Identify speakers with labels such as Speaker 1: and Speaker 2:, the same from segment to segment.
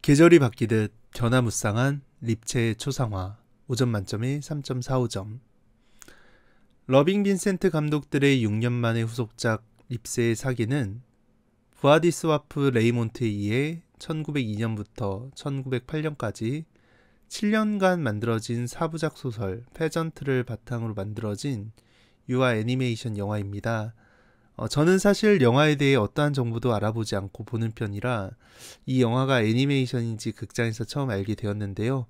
Speaker 1: 계절이 바뀌듯 변화무쌍한 립체의 초상화 5점 만점에 3.45점. 러빙 빈센트 감독들의 6년 만의 후속작 립세의 사기는 부아디스와프 레이몬트에 의해 1902년부터 1908년까지 7년간 만들어진 4부작 소설 페전트를 바탕으로 만들어진 유아 애니메이션 영화입니다. 저는 사실 영화에 대해 어떠한 정보도 알아보지 않고 보는 편이라 이 영화가 애니메이션인지 극장에서 처음 알게 되었는데요.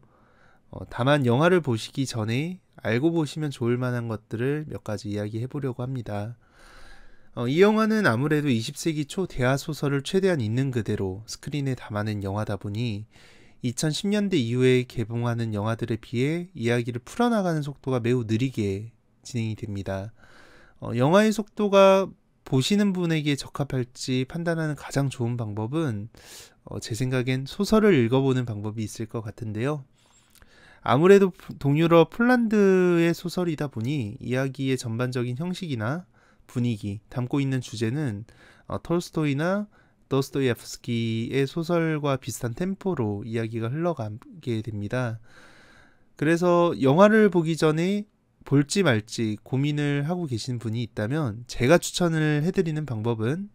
Speaker 1: 다만 영화를 보시기 전에 알고 보시면 좋을 만한 것들을 몇 가지 이야기해 보려고 합니다. 이 영화는 아무래도 20세기 초 대하 소설을 최대한 있는 그대로 스크린에 담아낸 영화다 보니 2010년대 이후에 개봉하는 영화들에 비해 이야기를 풀어나가는 속도가 매우 느리게 진행이 됩니다. 영화의 속도가 보시는 분에게 적합할지 판단하는 가장 좋은 방법은 제 생각엔 소설을 읽어보는 방법이 있을 것 같은데요. 아무래도 동유럽 폴란드의 소설이다 보니 이야기의 전반적인 형식이나 분위기, 담고 있는 주제는 톨스토이나 도스토옙스키의 소설과 비슷한 템포로 이야기가 흘러가게 됩니다. 그래서 영화를 보기 전에 볼지 말지 고민을 하고 계신 분이 있다면 제가 추천을 해드리는 방법은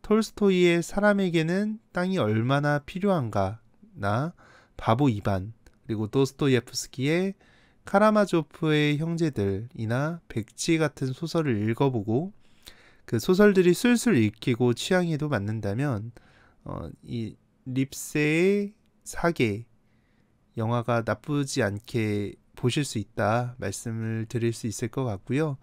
Speaker 1: 톨스토이의 사람에게는 땅이 얼마나 필요한가나 바보 이반, 그리고 도스토옙스키의 카라마조프의 형제들이나 백지 같은 소설을 읽어보고 그 소설들이 술술 읽히고 취향에도 맞는다면 이 립세의 사계 영화가 나쁘지 않게 보실 수 있다 말씀을 드릴 수 있을 것 같고요.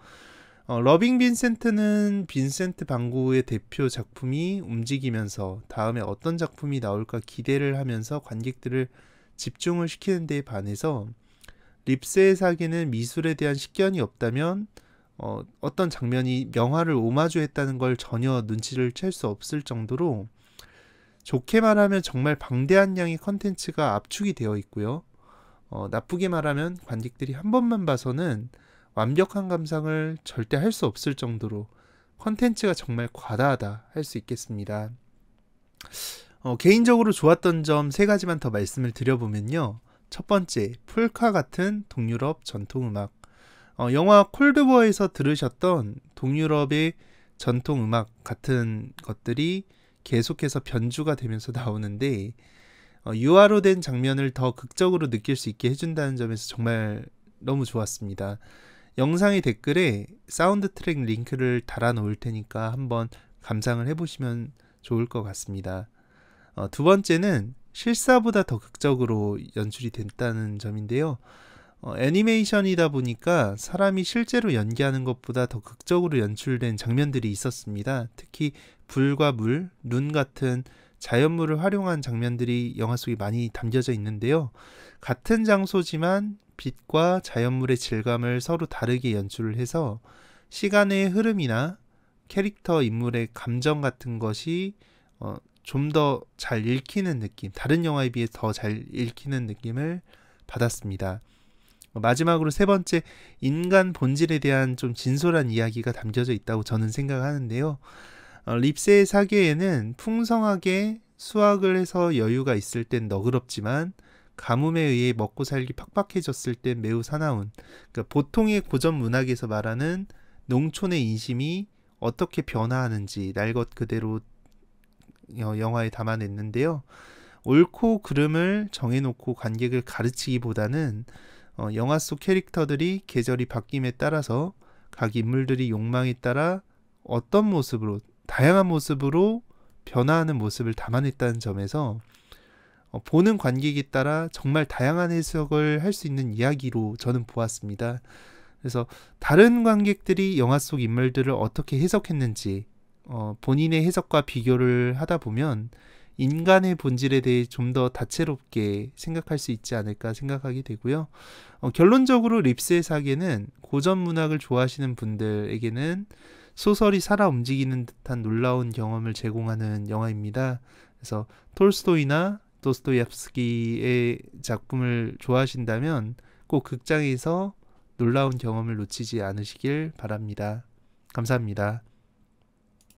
Speaker 1: 러빙 빈센트는 빈센트 반 고흐의 대표 작품이 움직이면서 다음에 어떤 작품이 나올까 기대를 하면서 관객들을 집중을 시키는 데 반해서 립세의 사기는 미술에 대한 식견이 없다면 어떤 장면이 명화를 오마주했다는 걸 전혀 눈치를 챌 수 없을 정도로 좋게 말하면 정말 방대한 양의 컨텐츠가 압축이 되어 있고요. 나쁘게 말하면 관객들이 한 번만 봐서는 완벽한 감상을 절대 할 수 없을 정도로 컨텐츠가 정말 과다하다 할 수 있겠습니다. 개인적으로 좋았던 점 3가지만 더 말씀을 드려보면요. 첫 번째, 폴카 같은 동유럽 전통음악. 영화 콜드워에서 들으셨던 동유럽의 전통음악 같은 것들이 계속해서 변주가 되면서 나오는데 유화로 된 장면을 더 극적으로 느낄 수 있게 해준다는 점에서 정말 너무 좋았습니다. 영상의 댓글에 사운드 트랙 링크를 달아 놓을 테니까 한번 감상을 해보시면 좋을 것 같습니다. 두 번째는 실사보다 더 극적으로 연출이 됐다는 점인데요. 애니메이션이다 보니까 사람이 실제로 연기하는 것보다 더 극적으로 연출된 장면들이 있었습니다. 특히 불과 물, 눈 같은 자연물을 활용한 장면들이 영화 속에 많이 담겨져 있는데요. 같은 장소지만 빛과 자연물의 질감을 서로 다르게 연출을 해서 시간의 흐름이나 캐릭터 인물의 감정 같은 것이 좀 더 잘 읽히는 느낌, 다른 영화에 비해 더 잘 읽히는 느낌을 받았습니다. 마지막으로 3번째, 인간 본질에 대한 좀 진솔한 이야기가 담겨져 있다고 저는 생각하는데요. 립세의 사계에는 풍성하게 수확을 해서 여유가 있을 땐 너그럽지만 가뭄에 의해 먹고 살기 팍팍해졌을 땐 매우 사나운, 그러니까 보통의 고전 문학에서 말하는 농촌의 인심이 어떻게 변화하는지 날 것 그대로 영화에 담아냈는데요. 옳고 그름을 정해놓고 관객을 가르치기보다는 영화 속 캐릭터들이 계절이 바뀜에 따라서 각 인물들이 욕망에 따라 어떤 모습으로, 다양한 모습으로 변화하는 모습을 담아냈다는 점에서 보는 관객에 따라 정말 다양한 해석을 할 수 있는 이야기로 저는 보았습니다. 그래서 다른 관객들이 영화 속 인물들을 어떻게 해석했는지 본인의 해석과 비교를 하다 보면 인간의 본질에 대해 좀 더 다채롭게 생각할 수 있지 않을까 생각하게 되고요. 결론적으로 립스의 사계는 고전 문학을 좋아하시는 분들에게는 소설이 살아 움직이는 듯한 놀라운 경험을 제공하는 영화입니다. 그래서 톨스토이나 도스토옙스키의 작품을 좋아하신다면 꼭 극장에서 놀라운 경험을 놓치지 않으시길 바랍니다. 감사합니다.